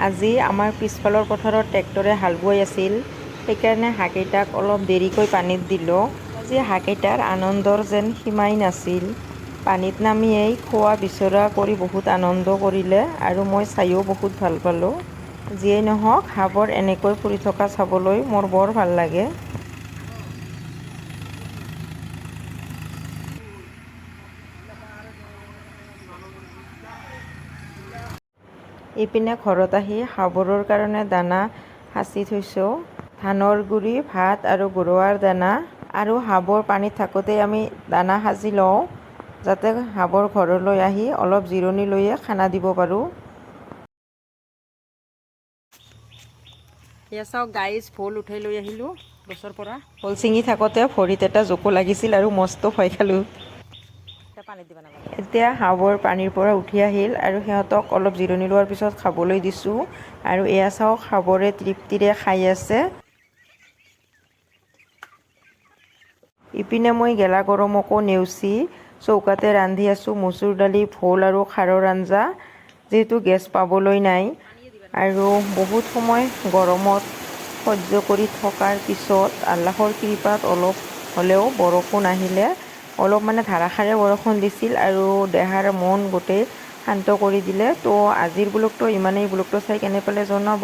আজি আমাৰ পিছফালৰ পথাৰত ট্ৰেক্টৰে হাল বোৱাই আছিল, সেইকাৰণে হাঁহকেইটাক অলপ দেৰিকৈ পানীত দিলোঁ। আজি হাঁহকেইটাৰ আনন্দৰ যেন সীমাই নাছিল। পানীত নামিয়েই খোৱা বিচৰা কৰি বহুত আনন্দ কৰিলে আৰু মই চাইও বহুত ভাল পালোঁ। যিয়েই নহওক, হাঁহবোৰ এনেকৈ ফুৰি থকা চাবলৈ মোৰ বৰ ভাল লাগে। ইপিনে ঘৰত আহি হাঁহবোৰৰ কাৰণে দানা সাঁচি থৈছোঁ। ধানৰ গুড়ি, ভাত আৰু ঘৰুৱাৰ দানা। আৰু হাঁহবোৰ পানীত থাকোঁতেই আমি দানা সাজি লওঁ, যাতে হাঁহবোৰ ঘৰলৈ আহি অলপ জিৰণি লৈয়ে খানা দিব পাৰোঁ। এয়া চাওক গাইজ, ভোল উঠাই লৈ আহিলোঁ গছৰ পৰা। ভোল ছিঙি থাকোঁতে ভৰিত এটা জোকো লাগিছিল আৰু মস্ত ভয় খালোঁ। এতিয়া হাঁহবোৰ পানীৰ পৰা উঠি আহিল আৰু সিহঁতক অলপ জিৰণি লোৱাৰ পিছত খাবলৈ দিছোঁ। আৰু এয়া চাওক, হাঁহবোৰে তৃপ্তিৰে খাই আছে। ইপিনে মই গেলা গৰমকো নেওচি চৌকাতে ৰান্ধি আছোঁ মচুৰ দালি, ভোল আৰু খাৰৰ আঞ্জা, যিহেতু গেছ পাবলৈ নাই। আৰু বহুত সময় গৰমত সহ্য কৰি থকাৰ পিছত আল্লাহৰ কৃপাত অলপ হ'লেও বৰষুণ আহিলে। অলপ ধাৰাসাৰে বৰষুণ দিছিল আৰু দেহাৰ মন গোটেই শান্ত কৰি দিলে। তো আজিৰ ব্লগটো ইমানেই। ব্লগটো চাই কেনে পালে জনাব।